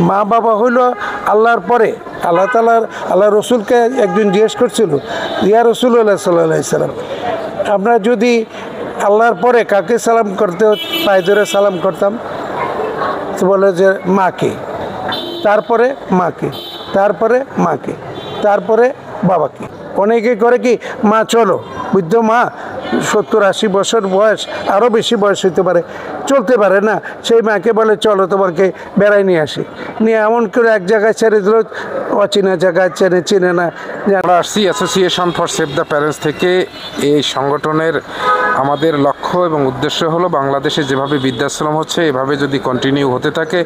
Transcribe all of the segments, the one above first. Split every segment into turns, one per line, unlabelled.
মা বাবা হইল আল্লাহর পরে। আল্লাহ তাআলা আল্লাহ রসুলকে একজন জিজ্ঞেস করছিল, ইয়া রাসূলুল্লাহ সাল্লাল্লাহু আলাইহি সাল্লাম, আমরা যদি আল্লাহর পরে কাকে সালাম করতে পায়ে ধরে সালাম করতাম? তো বলে যে মাকে, তারপরে মাকে, তারপরে মাকে, তারপরে বাবাকে। অনেকে করে কি, মা চলো, বৃদ্ধ মা 70-80 বছর বয়স, আরও বেশি বয়স হইতে পারে, চলতে পারে না, সেই মাকে বলে চলো তোমাকে বেড়াই নিয়ে আসি, নিয়ে এমন করে এক জায়গায় ছেড়ে দিল, অচেনা জায়গায় চিনে না।
আমরা আসছি association for save the parents থেকে। এই সংগঠনের আমাদের লক্ষ্য এবং উদ্দেশ্য হলো বাংলাদেশে যেভাবে বৃদ্ধাশ্রম হচ্ছে এভাবে যদি কন্টিনিউ হতে থাকে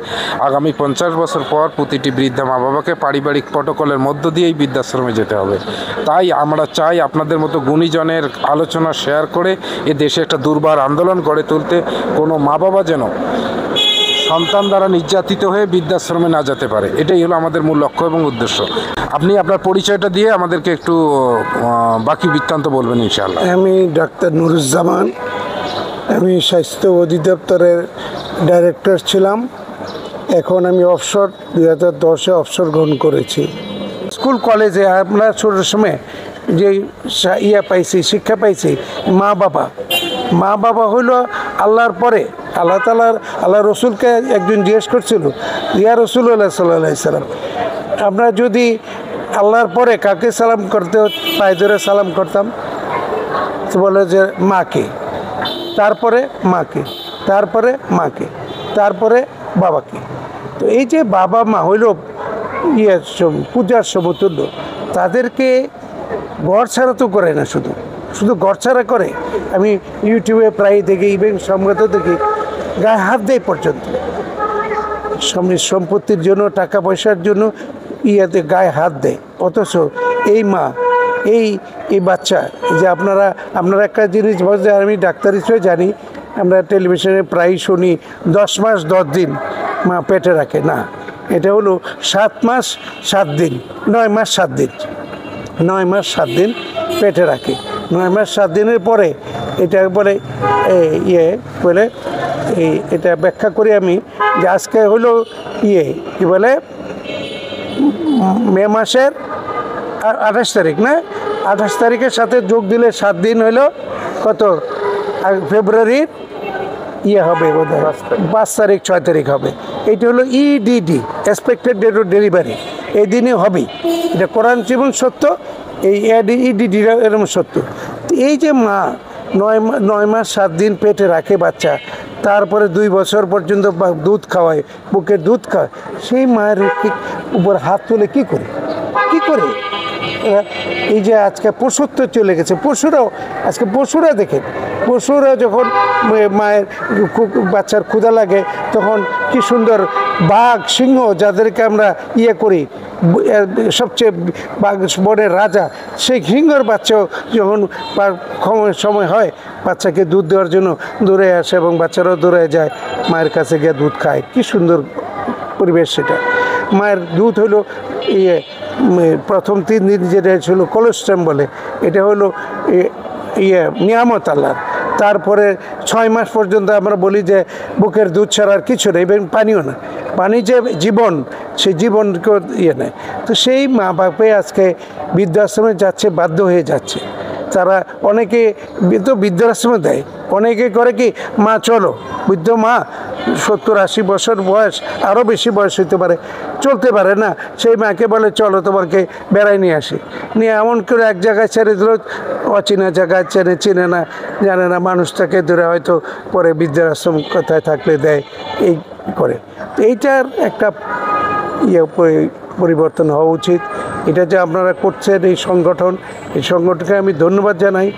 আগামী 50 বছর পর প্রতিটি বৃদ্ধা মা বাবাকে পারিবারিক প্রটোকলের মধ্য দিয়েই বৃদ্ধাশ্রমে যেতে হবে। তাই আমরা চাই আপনাদের মতো গুণীজনের আলোচনা শেয়ার করে এ দেশে একটা দুর্বার আন্দোলন গড়ে তুলতে, কোনো মা বাবা যেন সন্তান দ্বারা নির্যাতিত হয়ে বৃদ্ধাশ্রমে না যেতে পারে। এটাই হলো আমাদের মূল লক্ষ্য এবং উদ্দেশ্য। আপনি আপনার পরিচয়টা দিয়ে আমাদেরকে একটু বাকি বৃত্তান্ত বলবেন ইনশাআল্লাহ।
আমি ডাক্তার নুরুজ্জামান, আমি স্বাস্থ্য অধিদপ্তরের ডাইরেক্টর ছিলাম, এখন আমি অবসর 2010-এ অবসর গ্রহণ করেছি। স্কুল কলেজে আমরা ছোটোর সময় যে পাইছি, শিক্ষা পাইছি, মা বাবা হইল আল্লাহর পরে। আল্লাহ তাআলা আল্লাহ রসুলকে একজন জিজ্ঞেস করছিল, ইয়া রাসূলুল্লাহ সাল্লাল্লাহু আলাইহি সাল্লাম, আমরা যদি আল্লাহর পরে কাকে সালাম করতে পায়ে ধরে সালাম করতাম? তো বলে যে মাকে, তারপরে মাকে, তারপরে মাকে, তারপরে বাবাকে। তো এই যে বাবা মা হইল পূজার সমতুল্য, তাদেরকে ঘর ছাড়া তো করে না, শুধু ঘর ছাড়া করে। আমি ইউটিউবে প্রায় দেখি, ইভেন সংবাদও দেখি, গায়ে হাত দেয় পর্যন্ত, সম্পত্তির জন্য, টাকা পয়সার জন্য গায়ে হাত দেয়। অথচ এই মা, এই বাচ্চা, যে আপনারা একটা জিনিস বলতে, আমি ডাক্তার হিসেবে জানি, আমরা টেলিভিশনে প্রায় শুনি 10 মাস 10 দিন মা পেটে রাখে। না, এটা হলো 7 মাস 7 দিন, 9 মাস 7 দিন, 9 মাস 7 দিন পেটে রাখে। 9 মাস 7 দিনের পরে এটা বলে বলে এটা ব্যাখ্যা করি আমি, যে আজকে হলো কি বলে মে মাসের 28 তারিখ, না 28 তারিখের সাথে যোগ দিলে 7 দিন হইল কত, ফেব্রুয়ারির হবে বোধ হয় 5 তারিখ 6 তারিখ হবে। এইটা হলো EDD, expected date of delivery, এই দিনে হবেই। এটা কোরআন জীবন সত্য, এই EDD এরকম সত্য। এই যে মা 9 মাস 7 দিন পেটে রাখে বাচ্চা, তারপরে 2 বছর পর্যন্ত দুধ খাওয়ায়, বুকে দুধ খাওয়ায়, সেই মায়ের উপর হাত তুলে কি করে? এই যে আজকে পশুত্ব চলে গেছে, পশুরা দেখেন, পশুরা যখন মায়ের বাচ্চার ক্ষুধা লাগে তখন কি সুন্দর বাঘ, সিংহ, যাদেরকে আমরা করি, সবচেয়ে বনের রাজা, সেই সিংহর বাচ্চাও যখন সময় হয় বাচ্চাকে দুধ দেওয়ার জন্য দৌড়ে আসে, এবং বাচ্চারাও দৌড়ে যায় মায়ের কাছে গিয়ে দুধ খায়। কি সুন্দর পরিবেশ সেটা। মায়ের দুধ হলো প্রথম 3 দিন যেটা ছিল কোলেস্ট্রাম বলে, এটা হলো নিয়ামত আল্লাহর। তারপরে 6 মাস পর্যন্ত আমরা বলি যে বুকের দুধ ছাড়া আর কিছু নেই, এবং পানিও না, পানি যে জীবন, সেই জীবনকে নেয়। তো সেই মা বাপে আজকে বৃদ্ধাশ্রমে যাচ্ছে, বাধ্য হয়ে যাচ্ছে। তারা অনেকে তো বৃদ্ধাশ্রমে দেয়, অনেকে করে কি, মা চলো, বৃদ্ধ মা 70-80 বছর বয়স, আরও বেশি বয়স হইতে পারে, চলতে পারে না, সেই মাকে বলে চলো তোমাকে বেড়াই নিয়ে আসি, নিয়ে এমন করে এক জায়গায় ছেড়ে দিল, অচেনা জায়গায় চিনে না, জানে না, মানুষটাকে ধরে হয়তো পরে বৃদ্ধাশ্রম কোথায় থাকলে দেয়, এই করে। তো এইটার একটা পরিবর্তন হওয়া উচিত। এটা যে আপনারা করছেন এই সংগঠনকে আমি ধন্যবাদ জানাই,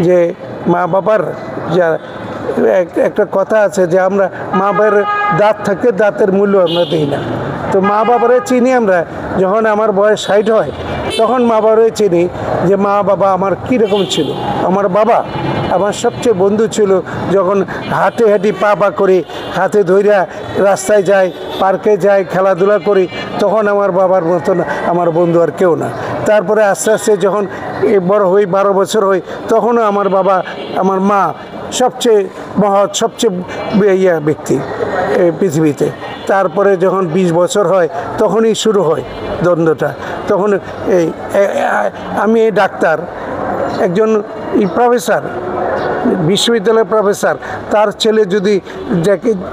যে মা বাবার যা একটা কথা আছে যে আমরা মা বাবার দাঁত থাকে, দাঁতের মূল্য আমরা দিই না। তো মা বাবারে চিনি আমরা, যখন আমার বয়স 60 হয় তখন মা বাবারে চিনি যে মা বাবা আমার কীরকম ছিল। আমার বাবা আমার সবচেয়ে বন্ধু ছিল, যখন হাঁটি পা করি, হাতে ধইরা রাস্তায় যাই, পার্কে যাই, খেলাধুলা করি, তখন আমার বাবার মতন আমার বন্ধু আর কেউ না। তারপরে আস্তে আস্তে যখন বড় হই, 12 বছর হই, তখনও আমার বাবা, আমার মা সবচেয়ে মহৎ, সবচেয়ে ব্যক্তি এই পৃথিবীতে। তারপরে যখন 20 বছর হয় তখনই শুরু হয় দ্বন্দ্বটা। তখন আমি এই ডাক্তার, একজন প্রফেসর, বিশ্ববিদ্যালয়ের প্রফেসর, তার ছেলে যদি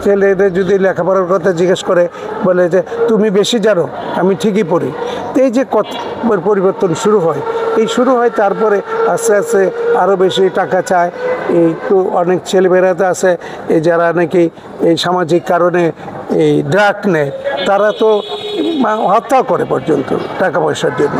ছেলেদের যদি লেখাপড়ার কথা জিজ্ঞেস করে, বলে যে তুমি বেশি জানো, আমি ঠিকই পড়ি। তো এই যে পরিবর্তন শুরু হয়, তারপরে আস্তে আস্তে আরও বেশি টাকা চায়। এই তো অনেক ছেলেমেয়েরা তো আছে এই যারা নাকি এই সামাজিক কারণে এই ড্রাগ নেয়, তারা তো হত্যা করে পর্যন্ত টাকা পয়সার জন্য।